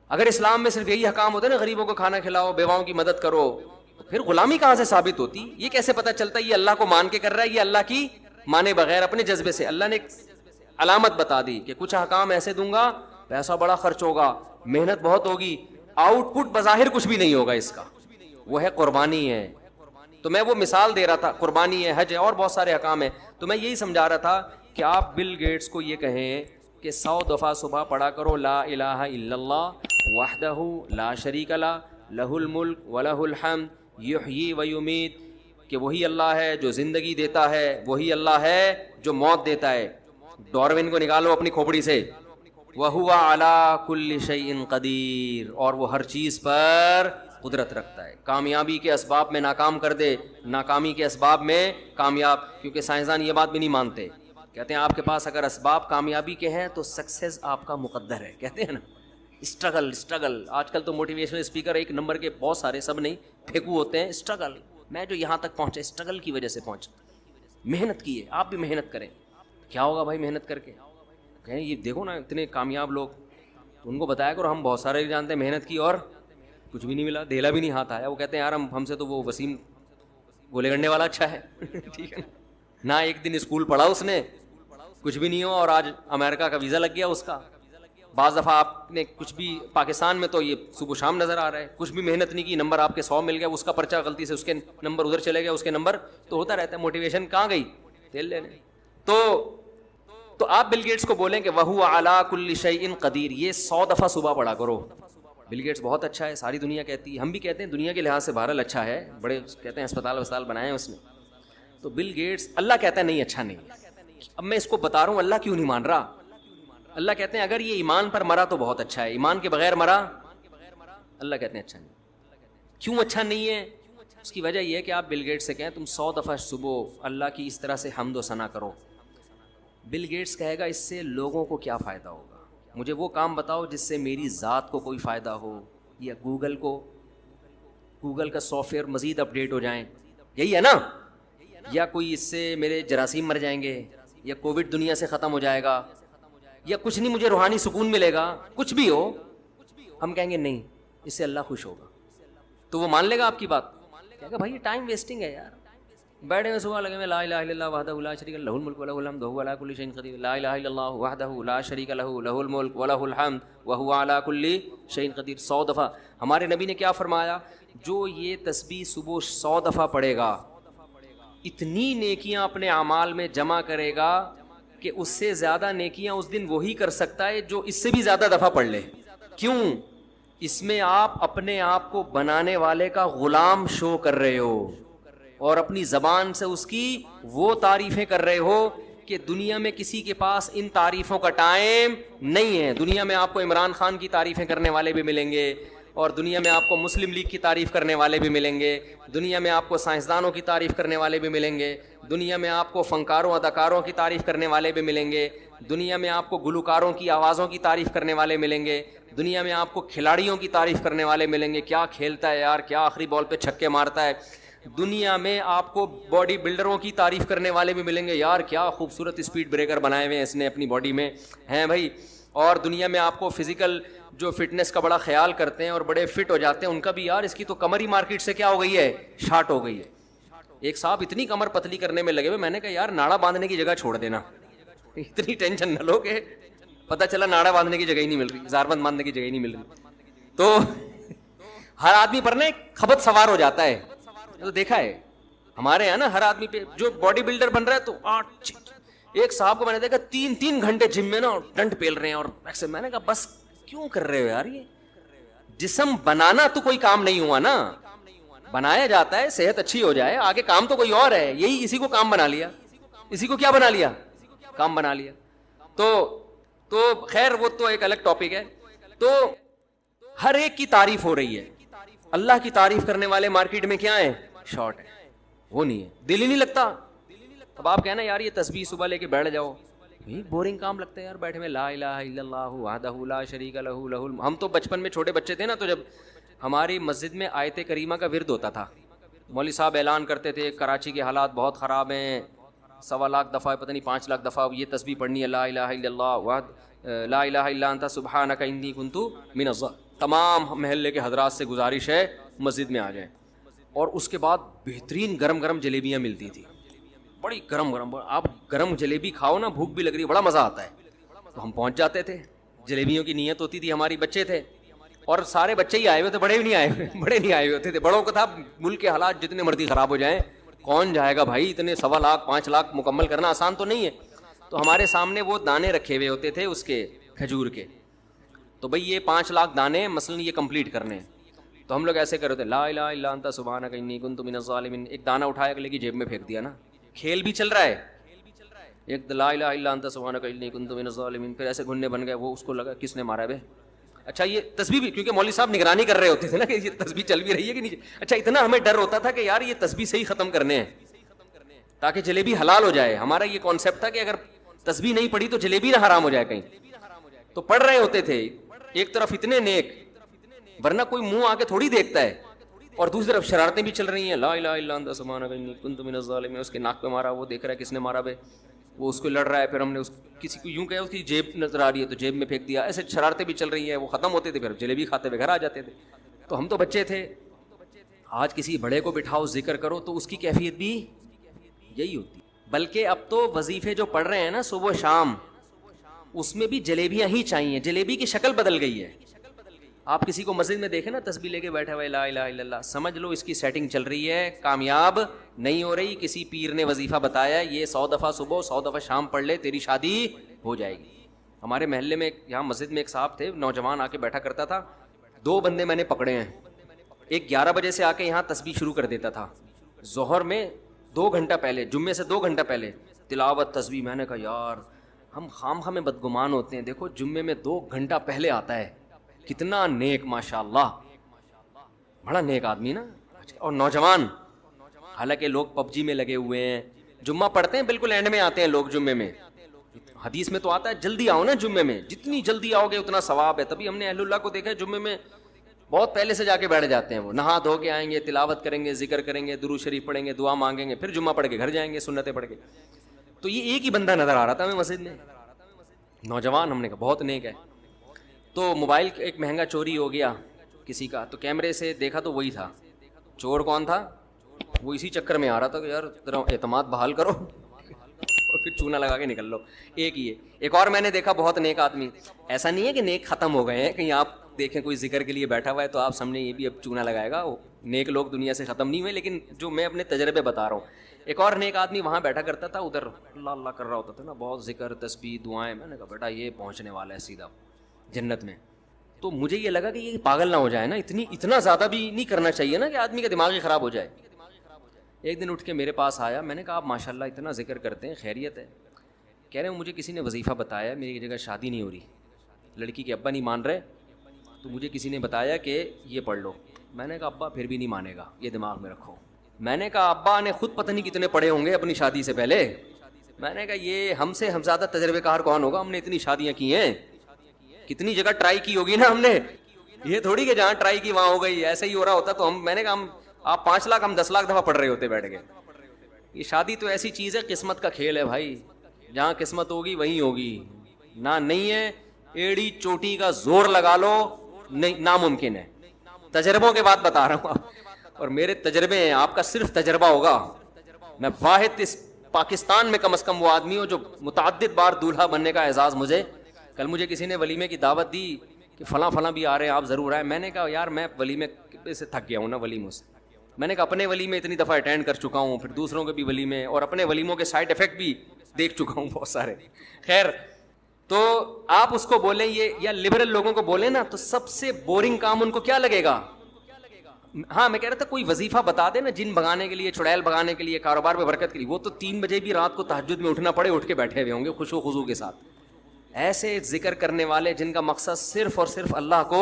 اگر اسلام میں صرف یہی حکام ہوتے نا، غریبوں کو کھانا کھلاؤ، بیواؤں کی مدد کرو، تو پھر غلامی کہاں سے ثابت ہوتی؟ یہ کیسے پتہ چلتا ہے یہ اللہ کو مان کے کر رہا ہے، یہ اللہ کی مانے بغیر اپنے جذبے سے؟ اللہ نے ایک علامت بتا دی کہ کچھ احکام ایسے دوں گا، پیسہ بڑا خرچ ہوگا، محنت بہت ہوگی، آؤٹ پٹ بظاہر کچھ بھی نہیں ہوگا اس کا، وہ ہے قربانی ہے۔ تو میں وہ مثال دے رہا تھا، قربانی ہے، حج ہے، اور بہت سارے احکام ہیں۔ تو میں یہی سمجھا رہا تھا کہ آپ بل گیٹس کو یہ کہیں کہ 100 دفعہ صبح پڑھا کرو لا الہ الا اللہ وحدہ لا شریک لہ لہ الملک ولہ الحمد یحیی و یمیت، کہ وہی اللہ ہے جو زندگی دیتا ہے، وہی اللہ ہے جو موت دیتا ہے۔ ڈاروین کو نکالو اپنی کھوپڑی سے، وَهُوَ عَلَىٰ كُلِّ شَيْءٍ قَدِيرٌ، اور وہ ہر چیز پر قدرت رکھتا ہے۔ کامیابی کے اسباب میں ناکام کر دے، ناکامی کے اسباب میں کامیاب، کیونکہ سائنسدان یہ بات بھی نہیں مانتے، کہتے ہیں آپ کے پاس اگر اسباب کامیابی کے ہیں تو سکسیس آپ کا مقدر ہے، کہتے ہیں نا اسٹرگل۔ آج کل تو موٹیویشنل اسپیکر ایک نمبر کے بہت سارے، سب نہیں پھینکو ہوتے ہیں، اسٹرگل، میں جو یہاں تک پہنچا اسٹرگل کی وجہ سے پہنچا، محنت کی ہے، آپ بھی محنت کریں۔ کیا ہوگا بھائی محنت کر کے؟ کہیں یہ دیکھو نا اتنے کامیاب لوگ، ان کو بتایا کرو ہم بہت سارے جانتے ہیں محنت کی اور کچھ بھی نہیں ملا، دھیلا بھی نہیں ہاتھ آیا۔ وہ کہتے ہیں یار ہم سے تو وہ وسیم گولے گنڈے والا اچھا ہے ٹھیک ہے نہ ایک دن اسکول پڑھا اس نے، کچھ بھی نہیں ہو، اور آج امریکہ کا ویزا لگ گیا اس کا۔ بعض دفعہ آپ نے کچھ بھی، پاکستان میں تو یہ صبح شام نظر آ رہا ہے، کچھ بھی محنت نہیں کی، نمبر آپ کے 100 مل گیا، اس کا پرچہ غلطی سے اس کے نمبر ادھر چلے گیا، اس کے نمبر تو ہوتا رہتا ہے۔ موٹیویشن کہاں گئی؟ تیل لینے۔ تو آپ بل گیٹس کو بولیں کہ وَهُوَ عَلَىٰ كُلِّ شَيْءٍ قَدِيرٌ، یہ 100 دفعہ صبح پڑھا کرو۔ بل گیٹس بہت اچھا ہے، ساری دنیا کہتی ہے، ہم بھی کہتے ہیں دنیا کے لحاظ سے بہرحال اچھا ہے، بڑے کہتے ہیں اسپتال بنائے ہیں اس نے۔ تو بل گیٹس، اللہ کہتا ہے نہیں اچھا نہیں۔ اب میں اس کو بتا رہا ہوں اللہ کیوں نہیں مان رہا۔ اللہ کہتے ہیں اگر یہ ایمان پر مرا تو بہت اچھا ہے، ایمان کے بغیر مرا اللہ کہتے ہیں اچھا نہیں۔ کیوں اچھا نہیں ہے؟ اس کی وجہ یہ ہے کہ آپ بل گیٹس سے کہیں تم 100 دفعہ صبح اللہ کی اس طرح سے حمد و ثنا کرو، بل گیٹس کہے گا اس سے لوگوں کو کیا فائدہ ہوگا، مجھے وہ کام بتاؤ جس سے میری ذات کو کوئی فائدہ ہو، یا گوگل کا سافٹ ویئر مزید اپڈیٹ ہو جائیں، یہی ہے نا، یا کوئی اس سے میرے جراثیم مر جائیں گے، یا کووڈ دنیا سے ختم ہو جائے گا، یا کچھ نہیں مجھے روحانی سکون ملے گا، کچھ بھی ہو، ہم کہیں گے نہیں اس سے اللہ خوش ہوگا، تو وہ مان لے گا آپ کی بات؟ کہے گا بھائی یہ ٹائم ویسٹنگ ہے یار، بیٹھے میں صبح لگے میں لا الہ الا اللہ وحدہ لا شریک لہ الملک ولہ الحمد وہو علی کل شیء قدیر، لا الہ الا اللہ وحدہ لا شریک لہ لہ الملک ولہ الحمد وہو علی کل شیء قدیر۔ 100 دفعہ ہمارے نبی نے کیا فرمایا؟ جو یہ تسبیح صبح 100 دفعہ پڑھے گا، اتنی نیکیاں اپنے اعمال میں جمع کرے گا کہ اس سے زیادہ نیکیاں اس دن وہی کر سکتا ہے جو اس سے بھی زیادہ دفعہ پڑھ لے۔ کیوں؟ اس میں آپ اپنے آپ کو بنانے والے کا غلام شو کر رہے ہو، اور اپنی زبان سے اس کی وہ تعریفیں کر رہے ہو کہ دنیا میں کسی کے پاس ان تعریفوں کا ٹائم نہیں ہے۔ دنیا میں آپ کو عمران خان کی تعریفیں کرنے والے بھی ملیں گے، اور دنیا میں آپ کو مسلم لیگ کی تعریف کرنے والے بھی ملیں گے، دنیا میں آپ کو سائنسدانوں کی تعریف کرنے والے بھی ملیں گے، دنیا میں آپ کو فنکاروں اداکاروں کی تعریف کرنے والے بھی ملیں گے، دنیا میں آپ کو گلوکاروں کی آوازوں کی تعریف کرنے والے ملیں گے، دنیا میں آپ کو کھلاڑیوں کی تعریف کرنے والے ملیں گے، کیا کھیلتا ہے یار، کیا آخری بال پہ چھکے مارتا ہے۔ دنیا میں آپ کو باڈی بلڈروں کی تعریف کرنے والے بھی ملیں گے، یار کیا خوبصورت اسپیڈ بریکر بنائے ہوئے ہیں اس نے اپنی باڈی میں، ہیں بھائی۔ اور دنیا میں آپ کو فزیکل جو فٹنس کا بڑا خیال کرتے ہیں اور بڑے فٹ ہو جاتے ہیں، ان کا بھی یار اس کی تو کمر ہی مارکیٹ سے کیا ہو گئی ہے، شارٹ ہو گئی ہے۔ ایک صاحب اتنی کمر پتلی کرنے میں لگے ہوئے، میں نے کہا یار ناڑا باندھنے کی جگہ چھوڑ دینا، اتنی ٹینشن نہ لو کہ پتہ چلا ناڑا باندھنے کی جگہ ہی نہیں مل رہی، زاربند باندھنے کی جگہ ہی نہیں مل رہی۔ تو ہر آدمی پر نا ایک خبط سوار ہو جاتا ہے، تو دیکھا ہے ہمارے یہاں نا ہر آدمی پہ جو باڈی بلڈر بن رہا ہے، تو ایک صاحب کو میں نے دیکھا 3 گھنٹے جم میں نا ڈنڈ پیل رہے ہیں، اور میں نے کہا بس کیوں کر رہے ہو یار، یہ جسم بنانا تو کوئی کام نہیں ہوا نا، بنایا جاتا ہے صحت اچھی ہو جائے، آگے کام تو کوئی اور ہے، یہی اسی کو کام بنا لیا، اسی کو کیا بنا لیا، کام بنا لیا۔ تو خیر وہ تو ایک الگ ٹاپک ہے۔ تو ہر ایک کی تعریف ہو رہی ہے، اللہ کی تعریف کرنے والے مارکیٹ میں کیا ہیں، شارٹ ہے، وہ نہیں ہے، دل ہی نہیں لگتا۔ اب آپ کہنا یار یہ تسبیح صبح لے کے بیٹھ جاؤ، بورنگ کام لگتا ہے یار بیٹھے میں، لا الہ الا اللہ وحدہ لا شریک لہ لہ ہم تو بچپن میں چھوٹے بچے تھے نا، تو جب ہماری مسجد میں آیت کریمہ کا ورد ہوتا تھا، مولوی صاحب اعلان کرتے تھے کراچی کے حالات بہت خراب ہیں، 1.25 لاکھ دفعہ پتہ نہیں 5 لاکھ دفعہ یہ تسبیح پڑھنی ہے، لا الہ الا اللہ لا الہ الا انت سبحانک انی کنت من الظالمین. تمام محلے کے حضرات سے گزارش ہے مسجد میں آ جائیں. اور اس کے بعد بہترین گرم گرم جلیبیاں ملتی تھیں, بڑی گرم گرم. آپ گرم جلیبی کھاؤ نا, بھوک بھی لگ رہی ہے, بڑا مزہ آتا ہے. تو ہم پہنچ جاتے تھے, جلیبیوں کی نیت ہوتی تھی ہماری, بچے تھے اور سارے بچے ہی آئے ہوئے تھے, بڑے بھی نہیں آئے ہوئے, بڑے نہیں آئے ہوئے ہوتے تھے. بڑوں کو تھا ملک کے حالات جتنے مرضی خراب ہو جائیں, کون جائے گا بھائی, اتنے 1.25 لاکھ 5 لاکھ مکمل کرنا آسان تو نہیں ہے. تو ہمارے سامنے وہ دانے رکھے ہوئے ہوتے تھے اس کے کھجور کے, تو بھئی یہ 5 لاکھ دانے مثلاً یہ کمپلیٹ کرنے ہیں. تو ہم لوگ ایسے کر رہے تھے, لا الہ الا انت سبحانک انی کنت من الظالمین. ایک دانہ اٹھایا اگلے کی جیب میں پھینک دیا نا, کھیل بھی چل رہا ہے. ایک لا الہ الا انت سبحانک انی کنت من الظالمین, پھر ایسے گھننے بن گئے. وہ اس کو لگا کس نے مارا بے, اچھا یہ تسبیح بھی, کیونکہ مولوی صاحب نگرانی کر رہے ہوتے تھے نا کہ یہ تسبیح چل بھی رہی ہے کہ نہیں. اچھا اتنا ہمیں ڈر ہوتا تھا کہ یار یہ تسبیح صحیح ختم کرنے ہیں تاکہ جلیبی حلال ہو جائے. ہمارا یہ کانسیپٹ تھا کہ اگر تسبیح نہیں پڑھی تو جلیبی نہ حرام ہو جائے کہیں. تو پڑھ رہے ہوتے تھے, ایک طرف اتنے نیک, ورنہ کوئی منہ آ کے تھوڑی دیکھتا ہے, اور دوسری طرف شرارتیں بھی چل رہی ہیں. لا الہ الا انت سبحانک انی کنت من الظالمین, اس کے ناک پہ مارا, وہ دیکھ رہا ہے کس نے مارا بے, وہ اس کو لڑ رہا ہے. پھر ہم نے کسی کو یوں کہا اس کی جیب نظر آ رہی ہے تو جیب میں پھینک دیا. ایسے شرارتیں بھی چل رہی ہیں, وہ ختم ہوتے تھے, پھر جلیبی کھاتے ہوئے گھر آ جاتے تھے. تو ہم تو بچے تھے. آج کسی بڑے کو بٹھاؤ ذکر کرو تو اس کی کیفیت بھی یہی ہوتی. بلکہ اب تو وظیفے جو پڑھ رہے ہیں نا صبح شام, اس میں بھی جلیبیاں ہی چاہیے. جلیبی کی شکل بدل گئی ہے. آپ کسی کو مسجد میں دیکھیں نا تسبیح لے کے بیٹھا ہوا ہے لا الہ الا اللہ, سمجھ لو اس کی سیٹنگ چل رہی ہے, کامیاب نہیں ہو رہی. کسی پیر نے وظیفہ بتایا یہ 100 دفعہ صبح 100 دفعہ شام پڑھ لے تیری شادی ہو جائے گی. ہمارے محلے میں یہاں مسجد میں ایک صاحب تھے, نوجوان آ کے بیٹھا کرتا تھا. 2 بندے میں نے پکڑے ہیں. ایک 11 بجے سے آ کے یہاں تسبیح شروع کر دیتا تھا, ظہر میں 2 گھنٹہ پہلے, جمعے سے 2 گھنٹہ پہلے تلاوت تسبیح. میں نے کہا یار ہم خام میں بدگمان ہوتے ہیں, دیکھو جمعے میں 2 گھنٹہ پہلے آتا ہے, کتنا نیک, ماشاء اللہ بڑا نیک آدمی نا. اور نوجوان, حالانکہ لوگ پب جی میں لگے ہوئے ہیں, جمعہ پڑھتے ہیں بالکل اینڈ میں آتے ہیں لوگ جمعے میں. حدیث میں تو آتا ہے جلدی آؤ نا جمعے میں, جتنی جلدی آؤ گے اتنا ثواب ہے. تبھی ہم نے اہل اللہ کو دیکھا ہے جمعے میں بہت پہلے سے جا کے بیٹھ جاتے ہیں. وہ نہا دھو کے آئیں گے, تلاوت کریں گے, ذکر کریں گے, درود شریف پڑھیں گے, دعا مانگیں گے, پھر جمعہ پڑھ کے گھر جائیں گے سنتیں پڑھ کے. تو یہ ایک ہی بندہ نظر آ رہا تھا ہمیں مسجد میں, نوجوان. ہم نے کہا بہت نیک ہے. تو موبائل ایک مہنگا چوری ہو گیا کسی کا, تو کیمرے سے دیکھا تو وہی تھا. چور کون تھا, وہ اسی چکر میں آ رہا تھا کہ یار ذرا اعتماد بحال کرو اور پھر چونا لگا کے نکل لو. ایک ہی ہے. ایک اور میں نے دیکھا بہت نیک آدمی. ایسا نہیں ہے کہ نیک ختم ہو گئے ہیں, کہیں آپ دیکھیں کوئی ذکر کے لیے بیٹھا ہوا ہے تو آپ سامنے یہ بھی اب چونا لگائے گا. نیک لوگ دنیا سے ختم نہیں ہوئے, لیکن جو میں اپنے تجربے بتا رہا ہوں. ایک اور نیک آدمی وہاں بیٹھا کرتا تھا, ادھر اللہ اللہ کر رہا ہوتا تھا نا, بہت ذکر تسبیح دعائیں. میں نے کہا بیٹا یہ پہنچنے والا ہے سیدھا جنت میں. تو مجھے یہ لگا کہ یہ پاگل نہ ہو جائے نا, اتنا زیادہ بھی نہیں کرنا چاہیے نا کہ آدمی کا دماغ ہی خراب ہو جائے. ایک دن اٹھ کے میرے پاس آیا, میں نے کہا آپ ماشاء اللہ اتنا ذکر کرتے ہیں, خیریت ہے؟ کہہ رہے ہیں مجھے کسی نے وظیفہ بتایا, میری جگہ شادی نہیں ہو رہی, لڑکی کے ابا نہیں مان رہے, تو مجھے کسی نے بتایا کہ یہ پڑھ لو. میں نے کہا ابا پھر بھی نہیں مانے گا, یہ دماغ میں رکھو. میں نے کہا ابا نے خود پتہ نہیں کتنے پڑھے ہوں گے اپنی شادی سے پہلے. میں نے کہا یہ ہم زیادہ تجربے کار کون ہوگا, ہم نے اتنی شادیاں کی ہیں, کتنی جگہ ٹرائی کی ہوگی نا ہم نے. یہ تھوڑی کہ جہاں ٹرائی کی وہاں ہو گئی, ایسے ہی ہو رہا ہوتا تو ہم, میں نے کہا آپ 5 لاکھ ہم 10 لاکھ دفعہ پڑھ رہے ہوتے بیٹھ کے. یہ شادی تو ایسی چیز ہے, قسمت کا کھیل ہے بھائی, جہاں قسمت ہوگی وہیں ہوگی. نہیں ہے ایڑی چوٹی کا زور لگا لو, نہیں ناممکن ہے. تجربوں کے بعد بتا رہا ہوں آپ, اور میرے تجربے ہیں, آپ کا صرف تجربہ ہوگا. میں واحد اس پاکستان میں کم از کم وہ آدمی ہوں جو متعدد بار دولہا بننے کا اعزاز مجھے. کل مجھے کسی نے ولیمے کی دعوت دی کہ فلاں بھی آ رہے ہیں, آپ ضرور آئیں. میں نے کہا یار میں ولیمے سے تھک گیا ہوں نا ولیموں سے. میں نے کہا اپنے ولیمے اتنی دفعہ اٹینڈ کر چکا ہوں, پھر دوسروں کے بھی ولیمے, اور اپنے ولیموں کے سائڈ افیکٹ بھی دیکھ چکا ہوں بہت سارے. خیر, تو آپ اس کو بولیں یہ, یا لبرل لوگوں کو بولیں نا, تو سب سے بورنگ کام ان کو کیا لگے گا. ہاں میں کہہ رہا تھا کوئی وظیفہ بتا دے نا, جن بھگانے کے لیے, چڑیل بھگانے کے لیے, کاروبار میں برکت کے لیے, وہ تو 3 بجے بھی رات کو تہجد میں اٹھنا پڑے اٹھ کے بیٹھے ہوئے ہوں گے خوشو خضو کے ساتھ. ایسے ذکر کرنے والے جن کا مقصد صرف اور صرف اللہ کو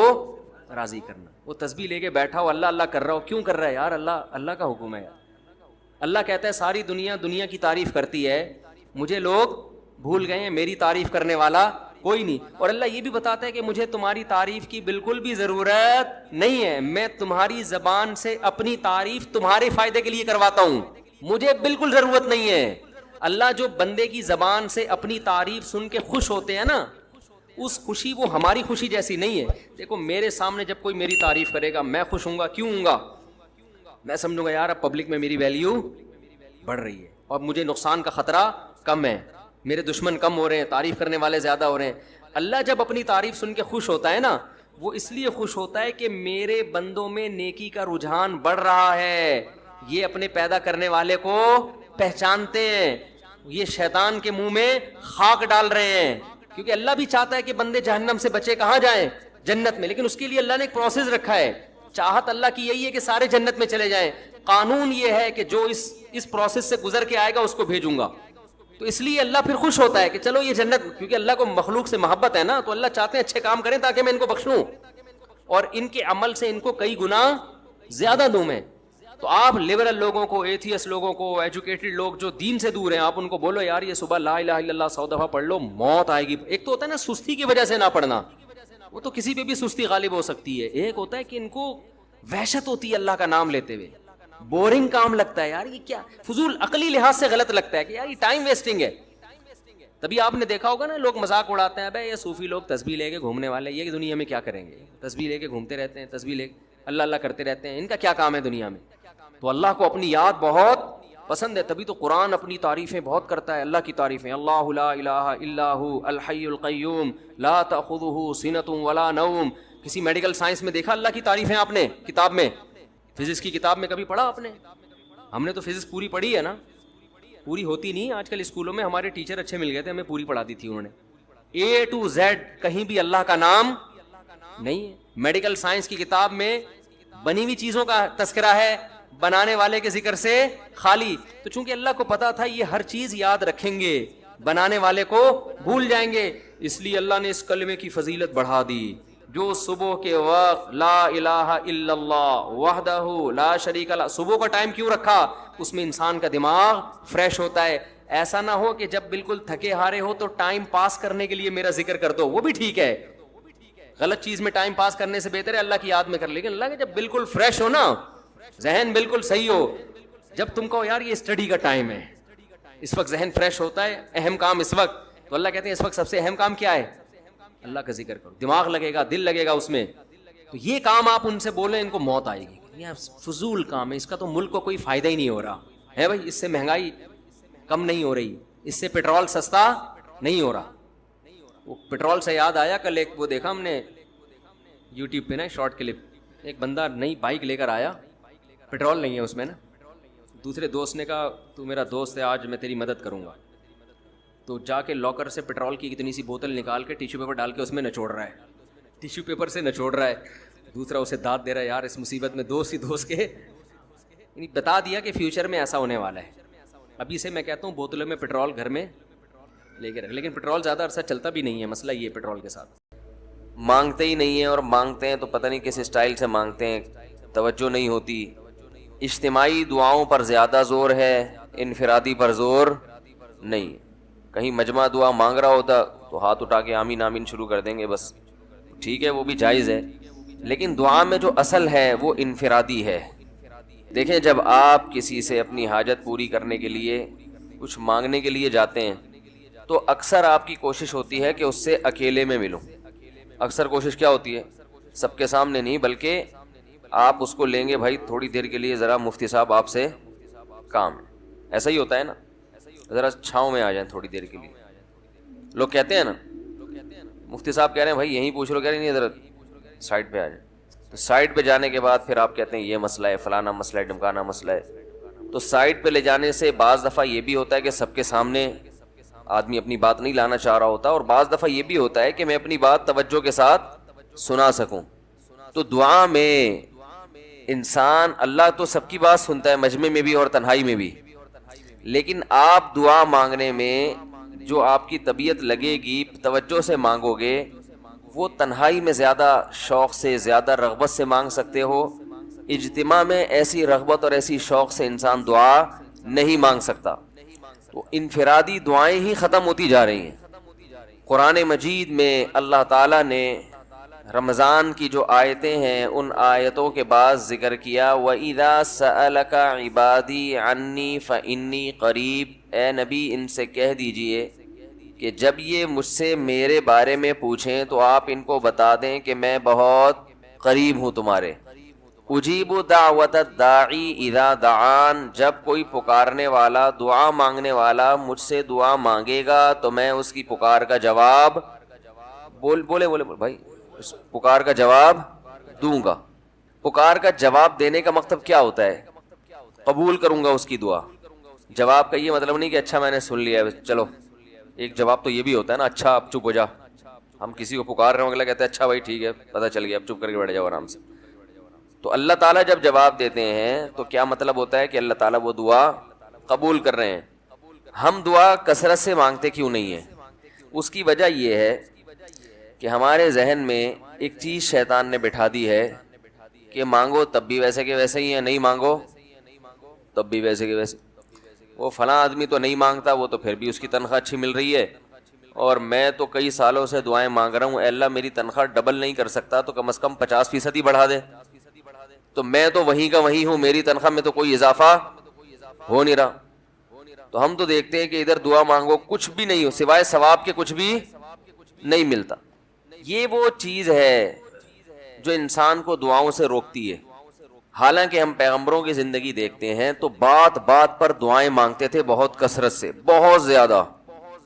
راضی کرنا. وہ تسبیح لے کے بیٹھا ہو, اللہ اللہ کر رہا ہو, کیوں کر رہا ہے یار, اللہ کا حکم ہے یار. اللہ کہتا ہے ساری دنیا کی تعریف کرتی ہے, مجھے لوگ بھول گئے ہیں, میری تعریف کرنے والا کوئی نہیں. اور اللہ یہ بھی بتاتا ہے کہ مجھے تمہاری تعریف کی بالکل بھی ضرورت نہیں ہے, میں تمہاری زبان سے اپنی تعریف تمہارے فائدے کے لیے کرواتا ہوں, مجھے بالکل ضرورت نہیں ہے. اللہ جو بندے کی زبان سے اپنی تعریف سن کے خوش ہوتے ہیں نا, اس خوشی وہ ہماری خوشی جیسی نہیں ہے. دیکھو میرے سامنے جب کوئی میری تعریف کرے گا میں خوش ہوں گا. کیوں ہوں گا؟ میں سمجھوں گا یار اب پبلک میں میری ویلیو بڑھ رہی ہے اور مجھے نقصان کا خطرہ کم ہے, میرے دشمن کم ہو رہے ہیں, تعریف کرنے والے زیادہ ہو رہے ہیں. اللہ جب اپنی تعریف سن کے خوش ہوتا ہے نا, وہ اس لیے خوش ہوتا ہے کہ میرے بندوں میں نیکی کا رجحان بڑھ رہا ہے, یہ اپنے پیدا کرنے والے کو پہچانتے ہیں, یہ شیطان کے منہ میں خاک ڈال رہے ہیں. کیونکہ اللہ بھی چاہتا ہے کہ بندے جہنم سے بچے کہاں جائیں؟ جنت میں. لیکن اس کے لیے اللہ نے ایک پروسیس رکھا ہے. چاہت اللہ کی یہی ہے کہ سارے جنت میں چلے جائیں, قانون یہ ہے کہ جو اس پروسیس سے گزر کے آئے گا اس کو بھیجوں گا. تو اس لیے اللہ پھر خوش ہوتا ہے کہ چلو یہ جنت, کیونکہ اللہ کو مخلوق سے محبت ہے نا, تو اللہ چاہتے ہیں اچھے کام کریں تاکہ میں ان کو بخشوں اور ان کے عمل سے ان کو کئی گنا زیادہ دوں میں. تو آپ لبرل لوگوں کو, ایتھیس لوگوں کو, ایجوکیٹڈ لوگ جو دین سے دور ہیں, آپ ان کو بولو یار یہ صبح لا الہ الا اللہ 100 دفعہ پڑھ لو, موت آئے گی. ایک تو ہوتا ہے نا سستی کی وجہ سے نہ پڑھنا, وہ تو کسی پہ بھی سستی غالب ہو سکتی ہے. ایک ہوتا ہے کہ ان کو وحشت ہوتی ہے اللہ کا نام لیتے ہوئے, بورنگ کام لگتا ہے یار یہ کیا, فضول عقلی لحاظ سے غلط لگتا ہے کہ یار یہ ٹائم ویسٹنگ ہے. تبھی آپ نے دیکھا ہوگا نا لوگ مذاق اڑاتے ہیں, بھائی یہ صوفی لوگ تسبیح لے کے گھومنے والے, یہ دنیا میں کیا کریں گے, تسبیح لے کے گھومتے رہتے ہیں, تسبیح لے اللہ اللہ کرتے رہتے ہیں, ان کا کیا کام ہے دنیا میں. تو اللہ کو اپنی یاد بہت پسند ہے, تبھی تو قرآن اپنی تعریفیں بہت کرتا ہے. اللہ کی تعریفیں, اللہ لا الہ الا هو الحی القیوم لا تأخذہ سنۃ ولا نوم. کسی میڈیکل سائنس میں دیکھا اللہ کی تعریفیں آپ نے کتاب میں؟ فزکس کی کتاب میں کبھی پڑھا آپ نے؟ ہم نے تو فزکس پوری پڑھی ہے نا, پوری ہوتی نہیں. آج کل اسکولوں میں ہمارے ٹیچر اچھے مل گئے تھے, ہمیں پوری پڑھا دی تھی انہوں نے. A to Z کہیں بھی اللہ کا نام نہیں ہے. میڈیکل سائنس کی کتاب میں بنی ہوئی چیزوں کا تذکرہ ہے, بنانے والے کے ذکر سے خالی. تو چونکہ اللہ کو پتا تھا یہ ہر چیز یاد رکھیں گے, بنانے والے کو بھول جائیں گے, اس لیے اللہ نے اس کلمے کی فضیلت بڑھا دی. جو صبح کے وقت لا الہ الا اللہ وحدہ لا شریک لہ, صبح کا ٹائم کیوں رکھا؟ اس میں انسان کا دماغ فریش ہوتا ہے. ایسا نہ ہو کہ جب بالکل تھکے ہارے ہو تو ٹائم پاس کرنے کے لیے میرا ذکر کر دو, وہ بھی ٹھیک ہے. غلط چیز میں ٹائم پاس کرنے سے بہتر ہے اللہ کی یاد میں کر. لیکن اللہ کے جب بالکل فریش ہو نا, ذہن بالکل صحیح ہو, جب تم کہو یار یہ اسٹڈی کا ٹائم ہے, اس وقت ذہن فریش ہوتا ہے, اہم کام اس وقت, تو اللہ کہتے ہیں اس وقت سب سے اہم کام کیا ہے؟ اللہ کا ذکر کرو. دماغ لگے گا, دل لگے گا اس میں. تو یہ کام آپ ان سے بولیں, ان کو موت آئے گی, یہ فضول کام ہے, اس کا تو ملک کو کوئی فائدہ ہی نہیں ہو رہا ہے. بھائی اس سے مہنگائی کم نہیں ہو رہی, اس سے پیٹرول سستا نہیں ہو رہا. وہ پیٹرول سے یاد آیا, کل ایک وہ دیکھا ہم نے یوٹیوب پہ نا شارٹ کلپ, ایک بندہ نئی بائک لے کر آیا, پیٹرول نہیں ہے اس میں نا. دوسرے دوست نے کہا تو میرا دوست ہے, آج میں تیری مدد کروں گا. تو جا کے لاکر سے پیٹرول کی اتنی سی بوتل نکال کے ٹیشو پیپر ڈال کے اس میں نچوڑ رہا ہے, ٹیشو پیپر سے نچوڑ رہا ہے. دوسرا اسے داد دے رہا ہے, یار اس مصیبت میں دوست ہی دوست کے بتا دیا کہ فیوچر میں ایسا ہونے والا ہے. ابھی سے میں کہتا ہوں بوتلوں میں پیٹرول گھر میں لے کے رکھ, لیکن پیٹرول زیادہ عرصہ چلتا بھی نہیں ہے. مسئلہ یہ پیٹرول کے ساتھ مانگتے ہی نہیں ہیں, اور مانگتے ہیں تو پتہ نہیں کس اسٹائل سے مانگتے ہیں, توجہ نہیں ہوتی. اجتماعی دعاؤں پر زیادہ زور ہے, انفرادی پر زور نہیں. کہیں مجمع دعا مانگ رہا ہوتا تو ہاتھ اٹھا کے آمین آمین شروع کر دیں گے, بس ٹھیک ہے وہ بھی جائز ہے. لیکن دعا میں جو اصل ہے وہ انفرادی ہے. دیکھیں جب آپ کسی سے اپنی حاجت پوری کرنے کے لیے کچھ مانگنے کے لیے جاتے ہیں تو اکثر آپ کی کوشش ہوتی ہے کہ اس سے اکیلے میں ملوں. اکثر کوشش کیا ہوتی ہے؟ سب کے سامنے نہیں, بلکہ آپ اس کو لیں گے, بھائی تھوڑی دیر کے لیے ذرا مفتی صاحب آپ سے کام ہے. ایسا ہی ہوتا ہے نا, ذرا چھاؤں میں آ جائیں تھوڑی دیر کے لیے. لوگ کہتے ہیں نا, مفتی صاحب کہہ رہے ہیں بھائی یہیں پوچھ لو, کہہ رہے نہیں ذرا سائڈ پہ آ جائیں. تو سائڈ پہ جانے کے بعد پھر آپ کہتے ہیں یہ مسئلہ ہے, فلانا مسئلہ ہے, ڈمکانا مسئلہ ہے. تو سائڈ پہ لے جانے سے بعض دفعہ یہ بھی ہوتا ہے کہ سب کے سامنے آدمی اپنی بات نہیں لانا چاہ رہا ہوتا, اور بعض دفعہ یہ بھی ہوتا ہے کہ میں اپنی بات توجہ کے ساتھ سنا سکوں. تو دعا میں انسان, اللہ تو سب کی بات سنتا ہے, مجمع میں بھی اور تنہائی میں بھی, لیکن آپ دعا مانگنے میں جو آپ کی طبیعت لگے گی, توجہ سے مانگو گے, وہ تنہائی میں زیادہ شوق سے, زیادہ رغبت سے مانگ سکتے ہو. اجتماع میں ایسی رغبت اور ایسی شوق سے انسان دعا نہیں مانگ سکتا. تو انفرادی دعائیں ہی ختم ہوتی جا رہی ہیں. قرآن مجید میں اللہ تعالیٰ نے رمضان کی جو آیتیں ہیں ان آیتوں کے بعد ذکر کیا, وَإِذَا سَأَلَكَ عِبَادِي عَنِّي فَإِنِّي قَرِيب. اے نبی ان سے کہہ دیجئے کہ جب یہ مجھ سے میرے بارے میں پوچھیں تو آپ ان کو بتا دیں کہ میں بہت قریب ہوں تمہارے. اجیب دعوت الداعی اذا دعان، جب کوئی پکارنے والا، دعا مانگنے والا مجھ سے دعا مانگے گا تو میں اس کی پکار کا جواب بولے بھائی، اس پکار کا جواب دوں گا. پکار کا جواب دینے کا مطلب کیا ہوتا ہے؟ قبول کروں گا اس کی دعا. جواب کا یہ مطلب نہیں کہ اچھا میں نے سن لیا چلو. ایک جواب تو یہ بھی ہوتا ہے نا، اچھا اب چپ ہو جا. ہم کسی کو پکار رہے ہوں اگلا کہتے ہیں اچھا بھائی ٹھیک ہے پتہ چل گیا اب چپ کر کے بیٹھ جاؤ آرام سے. تو اللہ تعالیٰ جب جواب دیتے ہیں تو کیا مطلب ہوتا ہے کہ اللہ تعالیٰ وہ دعا قبول کر رہے ہیں. ہم دعا کثرت سے مانگتے کیوں نہیں ہیں؟ اس کی وجہ یہ ہے کہ ہمارے ذہن میں ایک چیز شیطان نے بٹھا دی ہے کہ مانگو تب بھی ویسے کے ویسے ہی ہیں، نہیں مانگو تب بھی ویسے کے ویسے. وہ فلاں آدمی تو نہیں مانگتا، وہ تو پھر بھی اس کی تنخواہ اچھی مل رہی ہے، اور میں تو کئی سالوں سے دعائیں مانگ رہا ہوں، اے اللہ میری تنخواہ ڈبل نہیں کر سکتا تو کم از کم 50% ہی بڑھا دے. تو میں تو وہیں کا وہیں ہوں، میری تنخواہ میں تو کوئی اضافہ ہو نہیں رہا. تو ہم تو دیکھتے ہیں کہ ادھر دعا مانگو کچھ بھی نہیں ہو، سوائے ثواب کے کچھ بھی نہیں ملتا. یہ وہ چیز ہے جو انسان کو دعاؤں سے روکتی ہے. حالانکہ ہم پیغمبروں کی زندگی دیکھتے ہیں تو بات بات پر دعائیں مانگتے تھے، بہت کثرت سے، بہت زیادہ.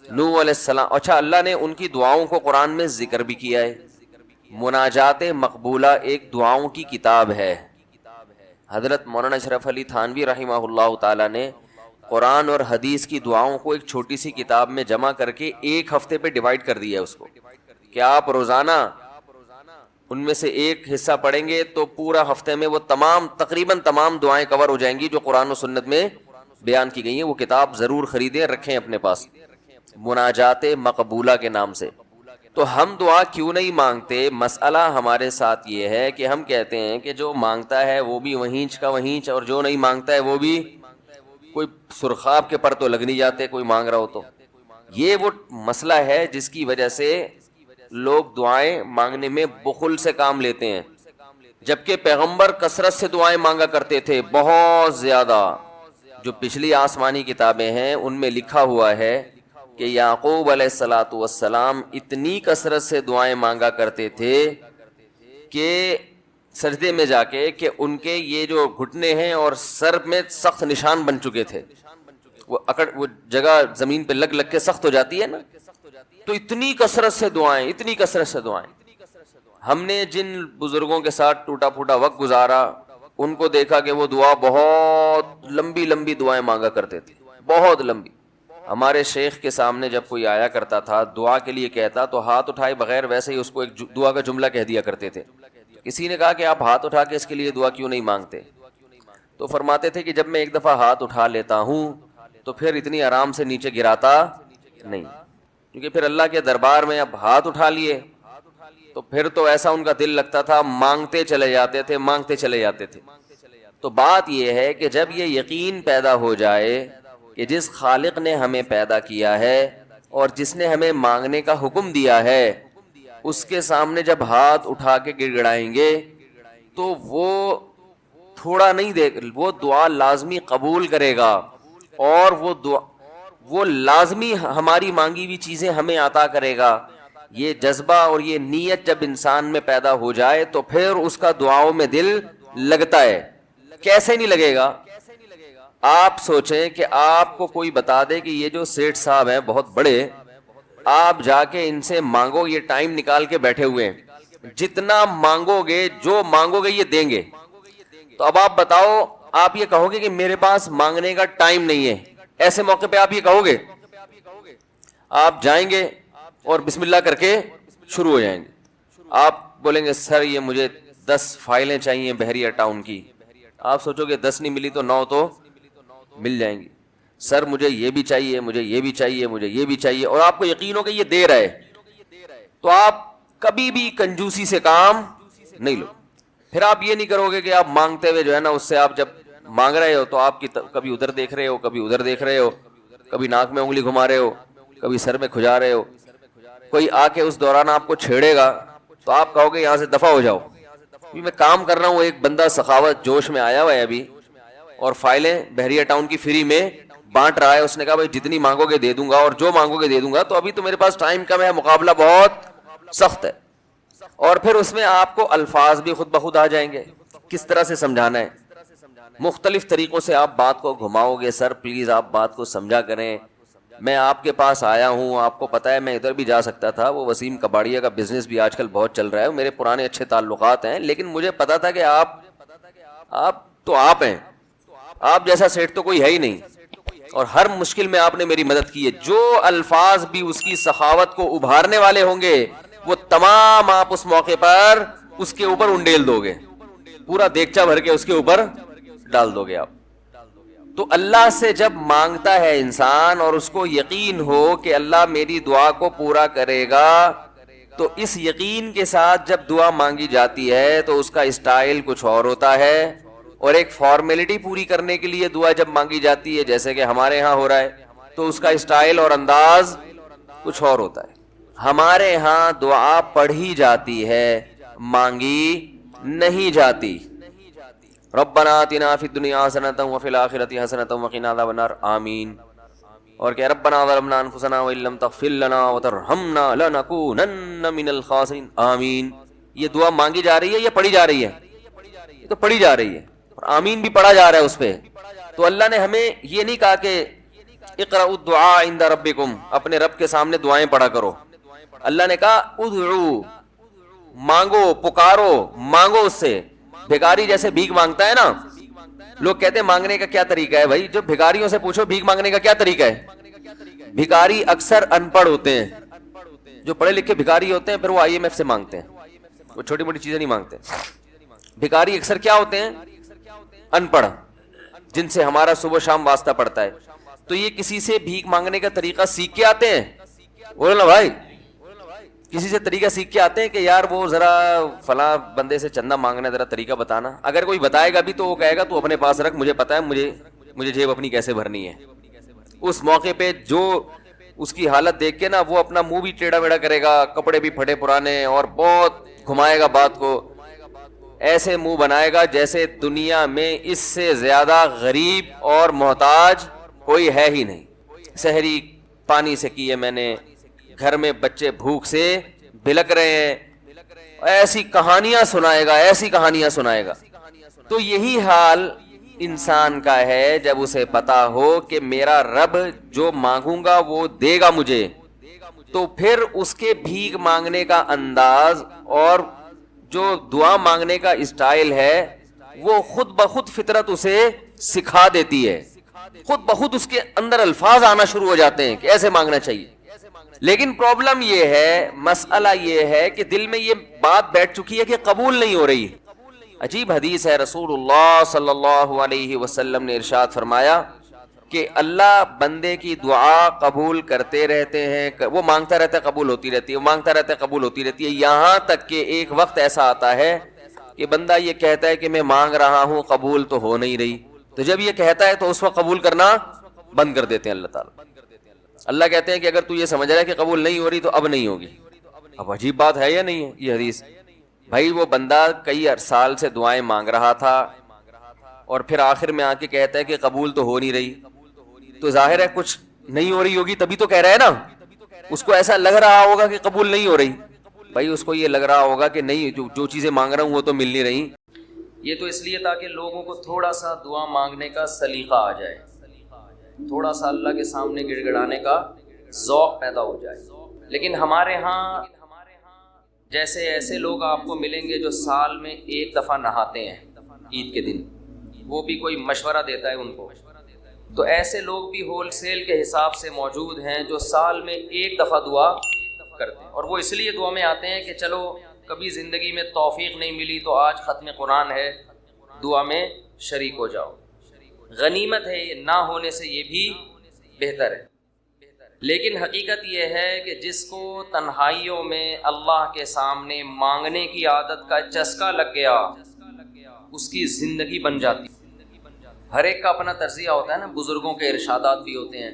نوح علیہ السلام، اچھا اللہ نے ان کی دعاؤں کو قرآن میں ذکر بھی کیا ہے. مناجات مقبولہ ایک دعاؤں کی کتاب ہے. حضرت مولانا اشرف علی تھانوی رحمہ اللہ تعالیٰ نے قرآن اور حدیث کی دعاؤں کو ایک چھوٹی سی کتاب میں جمع کر کے ایک ہفتے پہ ڈیوائیڈ کر دیا ہے اس کو، کہ آپ روزانہ ان میں سے ایک حصہ پڑھیں گے تو پورا ہفتے میں وہ تقریباً تمام دعائیں کور ہو جائیں گی جو قرآن و سنت میں بیان کی گئی ہیں. وہ کتاب ضرور خریدیں، رکھیں اپنے پاس، مناجات مقبولہ کے نام سے. تو ہم دعا کیوں نہیں مانگتے؟ مسئلہ ہمارے ساتھ یہ ہے کہ ہم کہتے ہیں کہ جو مانگتا ہے وہ بھی وہینچ کا وہینچ، اور جو نہیں مانگتا ہے وہ بھی کوئی سرخاب کے پر تو لگ نہیں جاتے کوئی مانگ رہا ہو تو. یہ وہ مسئلہ ہے جس کی وجہ سے لوگ دعائیں مانگنے میں بخل سے کام لیتے ہیں، جبکہ پیغمبر کثرت سے دعائیں مانگا کرتے تھے، بہت زیادہ. جو پچھلی آسمانی کتابیں ہیں ان میں لکھا ہوا ہے کہ یعقوب علیہ الصلاۃ والسلام اتنی کثرت سے دعائیں مانگا کرتے تھے کہ سجدے میں جا کے کہ ان کے یہ جو گھٹنے ہیں اور سر میں سخت نشان بن چکے تھے. وہ جگہ زمین پہ لگ لگ کے سخت ہو جاتی ہے نا، تو اتنی کثرت سے دعائیں، اتنی کثرت سے دعائیں. ہم نے جن بزرگوں کے ساتھ ٹوٹا پھوٹا وقت گزارا ان کو دیکھا کہ وہ دعا بہت لمبی لمبی دعائیں مانگا کرتے تھے، بہت لمبی. ہمارے شیخ کے سامنے جب کوئی آیا کرتا تھا دعا کے لیے کہتا تو ہاتھ اٹھائے بغیر ویسے ہی اس کو ایک دعا کا جملہ کہہ دیا کرتے تھے. کسی نے کہا کہ آپ ہاتھ اٹھا کے اس کے لیے دعا کیوں نہیں مانگتے؟ تو فرماتے تھے کہ جب میں ایک دفعہ ہاتھ اٹھا لیتا ہوں تو پھر اتنی آرام سے نیچے گراتا نہیں، کیونکہ پھر اللہ کے دربار میں اب ہاتھ اٹھا لیے تو پھر تو ایسا ان کا دل لگتا تھا، مانگتے چلے جاتے تھے، مانگتے چلے جاتے تھے. تو بات یہ ہے کہ جب یہ یقین پیدا ہو جائے کہ جس خالق نے ہمیں پیدا کیا ہے اور جس نے ہمیں مانگنے کا حکم دیا ہے اس کے سامنے جب ہاتھ اٹھا کے گڑ گڑائیں گے تو وہ تھوڑا نہیں وہ دعا لازمی قبول کرے گا، اور وہ لازمی ہماری مانگی ہوئی چیزیں ہمیں عطا کرے گا. یہ جذبہ اور یہ نیت جب انسان میں پیدا ہو جائے تو پھر اس کا دعاؤں میں دل لگتا ہے. کیسے نہیں لگے گا؟ آپ سوچیں کہ آپ کو کوئی بتا دے کہ یہ جو سیٹھ صاحب ہیں بہت بڑے، آپ جا کے ان سے مانگو، یہ ٹائم نکال کے بیٹھے ہوئے ہیں، جتنا مانگو گے جو مانگو گے یہ دیں گے. تو اب آپ بتاؤ، آپ یہ کہو گے کہ میرے پاس مانگنے کا ٹائم نہیں ہے، ایسے موقع پہ آپ یہ کہو گے؟ آپ جائیں گے اور بسم اللہ کر کے شروع ہو جائیں گے. آپ بولیں گے سر یہ مجھے 10 فائلیں چاہیے بحریہ ٹاؤن کی. آپ سوچو گے 10 نہیں ملی تو 9 تو مل جائیں گی. سر مجھے یہ بھی چاہیے، مجھے یہ بھی چاہیے، مجھے یہ بھی چاہیے، اور آپ کو یقین ہو کہ یہ دے رہا ہے تو آپ کبھی بھی کنجوسی سے کام نہیں لو. پھر آپ یہ نہیں کرو گے کہ آپ مانگتے ہوئے جو ہے نا اس سے، آپ جب مانگ رہے ہو تو آپ کی کبھی ادھر دیکھ رہے ہو، کبھی ادھر دیکھ رہے ہو، کبھی ناک میں انگلی گھما رہے ہو، کبھی سر میں کھجا رہے ہو. کوئی آ کے اس دوران آپ کو چھیڑے گا تو آپ کہو گے یہاں سے دفع ہو جاؤ، میں کام کر رہا ہوں. ایک بندہ سخاوت جوش میں آیا ہوا ہے ابھی اور فائلیں بحریہ ٹاؤن کی فری میں بانٹ رہا ہے, اس نے کہا بھائی جتنی مانگو گے دے دوں گا, اور جو مانگو گے دے دوں گا, تو ابھی تو میرے پاس ٹائم کم ہے, مقابلہ بہت سخت ہے. اور پھر اس میں آپ کو الفاظ بھی خود بخود آ جائیں گے, کس طرح سے سمجھانا ہے, مختلف طریقوں سے آپ بات کو گھماؤ گے. سر پلیز آپ بات کو سمجھا کریں, میں آپ کے پاس آیا ہوں, آپ کو پتا ہے میں ادھر بھی جا سکتا تھا, وہ وسیم کباڑیا کا بزنس بھی آج کل بہت چل رہا ہے, میرے پرانے اچھے تعلقات ہیں, لیکن مجھے پتا تھا کہ آپ ہیں, آپ جیسا سیٹ تو کوئی ہے ہی نہیں, اور ہر مشکل میں آپ نے میری مدد کی ہے. جو الفاظ بھی اس کی سخاوت کو ابھارنے والے ہوں گے وہ تمام آپ اس موقع پر اس کے اوپر انڈیل دو گے, پورا دیگچا بھر کے اس کے اوپر ڈال دو گے آپ. تو اللہ سے جب مانگتا ہے انسان اور اس کو یقین ہو کہ اللہ میری دعا کو پورا کرے گا, تو اس یقین کے ساتھ جب دعا مانگی جاتی ہے تو اس کا اسٹائل کچھ اور ہوتا ہے, اور ایک فارمیلٹی پوری کرنے کے لیے دعا جب مانگی جاتی ہے جیسے کہ ہمارے ہاں ہو رہا ہے, تو اس کا اسٹائل اور انداز کچھ اور ہوتا ہے. ہمارے ہاں دعا پڑھی جاتی ہے, مانگی نہیں جاتی. ربنا آتنا فی الدنیا حسنۃ وفی الآخرۃ حسنۃ وقنا عذاب النار, آمین. اور کہ ربنا ظلمنا انفسنا وان لم تغفر لنا وترحمنا لنکونن من الخاسرین, آمین. یہ دعا مانگی جا رہی ہے یا پڑھی جا رہی ہے؟ یہ تو پڑھی جا رہی ہے, اور آمین بھی پڑھا جا رہا ہے اس پہ. تو اللہ نے ہمیں یہ نہیں کہا کہ اقرأوا الدعاء عند ربکم, اپنے رب کے سامنے دعائیں پڑھا کرو. اللہ نے کہا ادعو, مانگو, پکارو, مانگو اس سے. بھکاری جیسے بھیک مانگتا ہے نا, لوگ کہتے ہیں مانگنے کا کیا طریقہ ہے بھائی, جب بھکاریوں سے پوچھو بھیک مانگنے کا کیا طریقہ ہے, بھکاری اکثر ان پڑھ ہوتے ہیں. جو پڑھے لکھے بھکاری ہوتے ہیں پھر وہ IMF سے مانگتے ہیں, وہ چھوٹی موٹی چیزیں نہیں مانگتے. بھکاری اکثر کیا ہوتے ہیں, ان پڑھ, جن سے ہمارا صبح شام واسطہ پڑتا ہے. تو یہ کسی سے بھیک مانگنے کا طریقہ سیکھ کے آتے ہیں, بولو نا بھائی, کسی سے طریقہ سیکھ کے آتے ہیں کہ یار وہ ذرا فلاں بندے سے چندہ مانگنا ہے, ذرا طریقہ بتانا. اگر کوئی بتائے گا بھی تو وہ کہے گا تو اپنے پاس رکھ, مجھے پتا ہے مجھے جیب اپنی کیسے بھرنی ہے. اس موقع پہ جو اس کی حالت دیکھ کے نا وہ اپنا منہ بھی ٹیڑھا میڑھا کرے گا, کپڑے بھی پھٹے پرانے, اور بہت گھمائے گا بات کو, ایسے منہ بنائے گا جیسے دنیا میں اس سے زیادہ غریب اور محتاج کوئی ہے ہی نہیں. سحری پانی سے کی ہے میں نے, گھر میں بچے بھوک سے بلک رہے ہیں, ایسی کہانیاں سنائے گا, ایسی کہانیاں سنائے گا. تو یہی حال انسان کا ہے جب اسے پتا ہو کہ میرا رب جو مانگوں گا وہ دے گا مجھے, تو پھر اس کے بھیک مانگنے کا انداز اور جو دعا مانگنے کا اسٹائل ہے وہ خود بخود فطرت اسے سکھا دیتی ہے, خود بخود اس کے اندر الفاظ آنا شروع ہو جاتے ہیں کہ ایسے مانگنا چاہیے. لیکن پرابلم یہ ہے, مسئلہ یہ ہے کہ دل میں یہ بات بیٹھ چکی ہے کہ قبول نہیں ہو رہی. عجیب حدیث ہے, رسول اللہ صلی اللہ علیہ وسلم نے ارشاد فرمایا کہ اللہ بندے کی دعا قبول کرتے رہتے ہیں, وہ مانگتا رہتا ہے قبول ہوتی رہتی ہے, وہ مانگتا رہتا ہے قبول ہوتی رہتی ہے, یہاں تک کہ ایک وقت ایسا آتا ہے کہ بندہ یہ کہتا ہے کہ میں مانگ رہا ہوں قبول تو ہو نہیں رہی. تو جب یہ کہتا ہے تو اس وقت قبول کرنا بند کر دیتے ہیں اللہ تعالیٰ. اللہ کہتے ہیں کہ اگر تو یہ سمجھ رہا ہے کہ قبول نہیں ہو رہی تو اب نہیں ہوگی. اب عجیب بات ہے یا نہیں ہے یہ حدیث؟ بھائی وہ بندہ کئی سال سے دعائیں مانگ رہا تھا اور پھر آخر میں آ کے کہتا ہے کہ قبول تو ہو نہیں رہی, تو ظاہر ہے کچھ نہیں ہو رہی ہوگی تبھی تو کہہ رہا ہے نا. اس کو ایسا لگ رہا ہوگا کہ قبول نہیں ہو رہی, بھائی اس کو یہ لگ رہا ہوگا کہ نہیں, جو چیزیں مانگ رہا ہوں وہ تو مل نہیں رہی. یہ تو اس لیے تاکہ لوگوں کو تھوڑا سا دعا مانگنے کا سلیقہ آ جائے, تھوڑا سا اللہ کے سامنے گڑ گڑانے کا ذوق پیدا ہو جائے. لیکن ہمارے ہاں جیسے ایسے لوگ آپ کو ملیں گے جو سال میں ایک دفعہ نہاتے ہیں عید کے دن, وہ بھی کوئی مشورہ دیتا ہے ان کو, تو ایسے لوگ بھی ہول سیل کے حساب سے موجود ہیں جو سال میں ایک دفعہ دعا کرتے ہیں. اور وہ اس لیے دعا میں آتے ہیں کہ چلو کبھی زندگی میں توفیق نہیں ملی تو آج ختم قرآن ہے, دعا میں شریک ہو جاؤ. غنیمت ہے, نہ ہونے سے یہ بھی بہتر ہے. لیکن حقیقت یہ ہے کہ جس کو تنہائیوں میں اللہ کے سامنے مانگنے کی عادت کا چسکا لگ گیا اس کی زندگی بن جاتی. ہر ایک کا اپنا تجزیہ ہوتا ہے نا, بزرگوں کے ارشادات بھی ہوتے ہیں,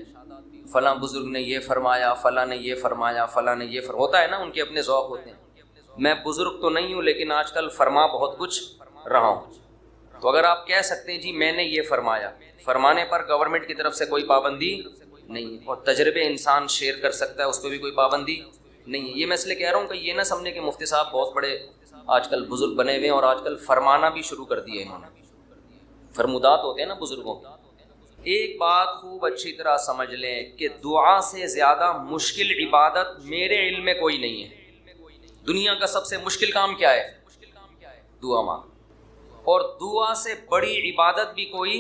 فلاں بزرگ نے یہ فرمایا, فلاں نے یہ فرمایا, فلاں نے یہ ہوتا ہے نا, ان کے اپنے ذوق ہوتے ہیں. میں بزرگ تو نہیں ہوں لیکن آج کل فرما بہت کچھ رہا ہوں. تو اگر آپ کہہ سکتے ہیں جی میں نے یہ فرمایا، فرمانے پر گورنمنٹ کی طرف سے کوئی پابندی نہیں ہے، اور تجربے انسان شیئر کر سکتا ہے، اس پہ بھی کوئی پابندی نہیں ہے۔ یہ میں اس لیے کہہ رہا ہوں کہ یہ نہ سمجھے کہ مفتی صاحب بہت بڑے آج کل بزرگ بنے ہوئے ہیں اور آج کل فرمانا بھی شروع کر دیا انہوں نے، فرمودات ہوتے ہیں نا بزرگوں کے۔ ایک بات خوب اچھی طرح سمجھ لیں کہ دعا سے زیادہ مشکل عبادت میرے علم میں کوئی نہیں ہے۔ دنیا کا سب سے مشکل کام کیا ہے؟ دعا مانگ۔ اور دعا سے بڑی عبادت بھی کوئی،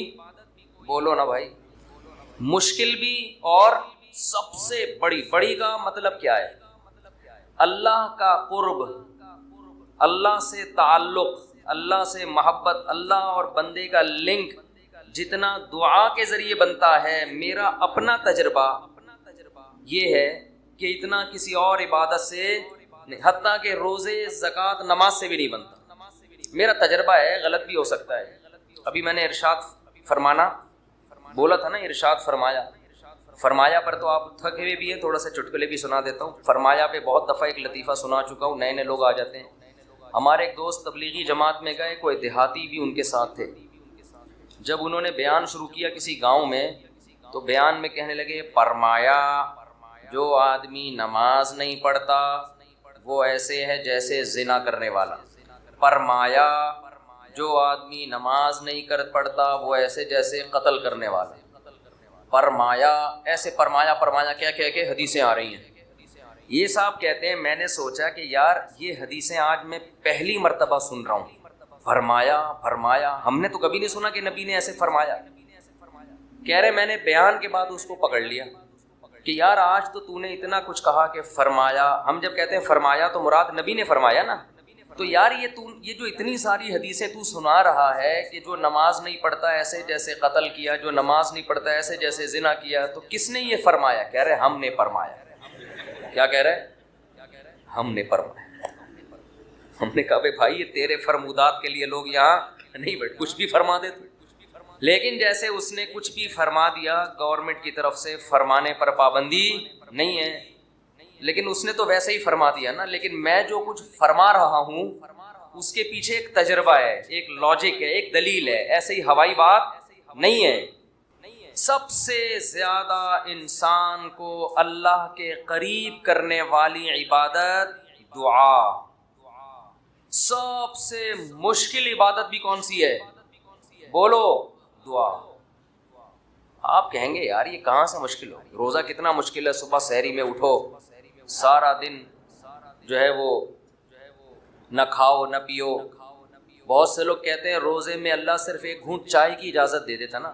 بولو نا بھائی، مشکل بھی اور سب سے بڑی۔ بڑی کا مطلب کیا ہے؟ اللہ کا قرب، اللہ سے تعلق، اللہ سے محبت، اللہ اور بندے کا لنک جتنا دعا کے ذریعے بنتا ہے، میرا اپنا تجربہ یہ ہے کہ اتنا کسی اور عبادت سے نہیں، حتیٰ کہ روزے، زکوٰۃ، نماز سے بھی نہیں بنتا۔ میرا تجربہ ہے، غلط بھی ہو سکتا ہے۔ ابھی میں نے ارشاد فرمانا بولا تھا نا، ارشاد فرمایا، فرمایا پر تو آپ تھکے ہوئے بھی ہیں، تھوڑا سا چٹکلے بھی سنا دیتا ہوں۔ فرمایا پہ بہت دفعہ ایک لطیفہ سنا چکا ہوں، نئے نئے لوگ آ جاتے ہیں۔ ہمارے ایک دوست تبلیغی جماعت میں گئے، کوئی دیہاتی بھی ان کے ساتھ تھے۔ جب انہوں نے بیان شروع کیا کسی گاؤں میں، تو بیان میں کہنے لگے فرمایا جو آدمی نماز نہیں پڑھتا وہ ایسے ہے جیسے زنا کرنے والا، فرمایا جو آدمی نماز نہیں پڑھتا وہ ایسے جیسے قتل کرنے والا، فرمایا ایسے، فرمایا فرمایا کیا کہہ کے حدیثیں آ رہی ہیں۔ یہ صاحب کہتے ہیں میں نے سوچا کہ یار یہ حدیثیں آج میں پہلی مرتبہ سن رہا ہوں، فرمایا فرمایا، ہم نے تو کبھی نہیں سنا کہ نبی نے ایسے فرمایا۔ کہہ رہے میں نے بیان کے بعد اس کو پکڑ لیا کہ یار آج تو نے اتنا کچھ کہا کہ فرمایا، ہم جب کہتے ہیں فرمایا تو مراد نبی نے فرمایا نا، تو یار یہ جو اتنی ساری حدیثیں تو سنا رہا ہے کہ جو نماز نہیں پڑھتا ایسے جیسے قتل کیا، جو نماز نہیں پڑھتا ایسے جیسے زنا کیا، تو کس نے یہ فرمایا؟ کہہ رہے ہم نے فرمایا۔ کیا کہہ رہے؟ ہم نے فرمایا۔ ہم نے کہا بھائی یہ تیرے فرمودات کے لیے لوگ یہاں نہیں بیٹھے، کچھ بھی فرما دے تو۔ لیکن جیسے اس نے کچھ بھی فرما دیا، گورنمنٹ کی طرف سے فرمانے پر پابندی نہیں ہے، لیکن اس نے تو ویسے ہی فرما دیا نا۔ لیکن میں جو کچھ فرما رہا ہوں اس کے پیچھے ایک تجربہ ہے، ایک لاجک ہے، ایک دلیل ہے، ایسے ہی ہوائی بات نہیں ہے۔ سب سے زیادہ انسان کو اللہ کے قریب کرنے والی عبادت دعا، سب سے مشکل عبادت بھی کون سی ہے؟ بولو، دعا۔ آپ کہیں گے یار یہ کہاں سے مشکل ہو، روزہ کتنا مشکل ہے، صبح سحری میں اٹھو، سارا دن جو ہے وہ نہ کھاؤ نہ پیو۔ بہت سے لوگ کہتے ہیں روزے میں اللہ صرف ایک گھونٹ چائے کی اجازت دے دیتا نا۔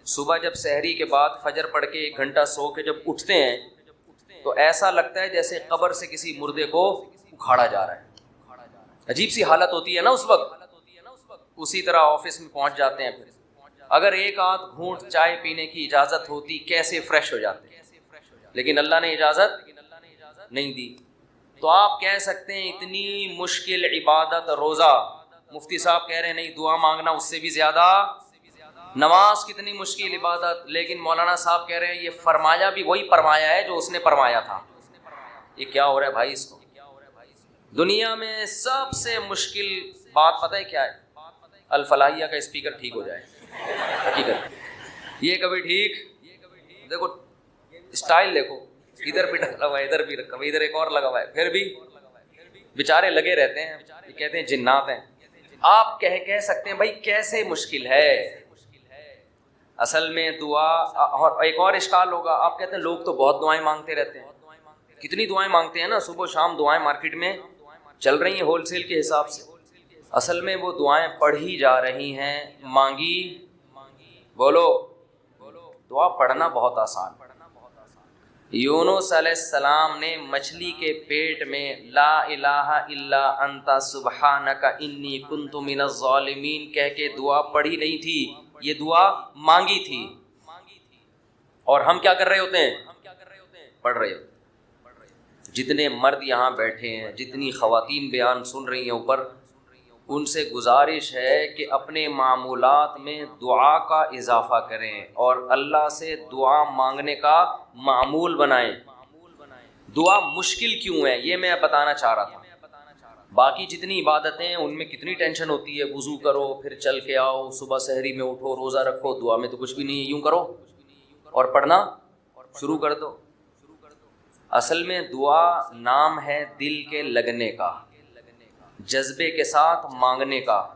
صبح جب سحری کے بعد فجر پڑھ کے 1 گھنٹہ سو کے جب اٹھتے ہیں تو ایسا لگتا ہے جیسے قبر سے کسی مردے کو اکھاڑا جا رہا ہے، عجیب سی حالت ہوتی ہے نا اس وقت۔ اسی طرح آفس میں پہنچ جاتے ہیں، پھر اگر ایک آدھ گھونٹ چائے پینے کی اجازت ہوتی کیسے فریش ہو جاتے، لیکن اللہ نے اجازت نہیں دی۔ تو آپ کہہ سکتے ہیں اتنی مشکل عبادت روزہ، مفتی صاحب کہہ رہے ہیں نہیں دعا مانگنا اس سے بھی زیادہ، نماز کتنی مشکل عبادت، لیکن مولانا صاحب کہہ رہے ہیں یہ فرمایا بھی وہی فرمایا ہے جو اس نے فرمایا تھا۔ یہ کیا ہو رہا ہے بھائی؟ اس کو دنیا میں سب سے مشکل بات پتہ ہے کیا ہے؟ الفلاحیہ کا اسپیکر ٹھیک ہو جائے، حقیقت یہ کبھی ٹھیک، دیکھو اسٹائل دیکھو، ادھر بھی ڈالا ہوا ہے، ادھر بھی رکھا ہوا ہے، ادھر ایک اور لگا ہوا ہے، پھر بھی بیچارے لگے رہتے ہیں، یہ کہتے ہیں جنات ہیں۔ آپ کہہ سکتے ہیں بھائی کیسے مشکل ہے؟ اصل میں دعا، اور ایک اور اشکال ہوگا، آپ کہتے ہیں لوگ تو بہت دعائیں مانگتے رہتے ہیں، کتنی دعائیں مانگتے ہیں نا، صبح شام دعائیں مارکیٹ میں چل رہی ہیں ہول سیل کے حساب سے۔ اصل میں وہ دعائیں پڑھی جا رہی ہیں، مانگی، بولو، دعا پڑھنا بہت آسان۔ یونس علیہ السلام نے مچھلی کے پیٹ میں لا الہ الا انت سبحانک انی کنت من الظالمین کہہ کے دعا پڑھی نہیں تھی، یہ دعا مانگی تھی۔ اور ہم کیا کر رہے ہوتے ہیں؟ پڑھ رہے ہوتے ہیں۔ جتنے مرد یہاں بیٹھے ہیں، جتنی خواتین بیان سن رہی ہیں اوپر، ان سے گزارش ہے کہ اپنے معمولات میں دعا کا اضافہ کریں اور اللہ سے دعا مانگنے کا معمول بنائیں۔ دعا مشکل کیوں ہے یہ میں بتانا چاہ رہا تھا۔ باقی جتنی عبادتیں ہیں ان میں کتنی ٹینشن ہوتی ہے، وضو کرو، پھر چل کے آؤ، صبح سحری میں اٹھو، روزہ رکھو، دعا میں تو کچھ بھی نہیں ہے، یوں کرو اور پڑھنا شروع کر دو۔ اصل میں دعا نام ہے دل کے لگنے کا، جذبے کے ساتھ مانگنے کا،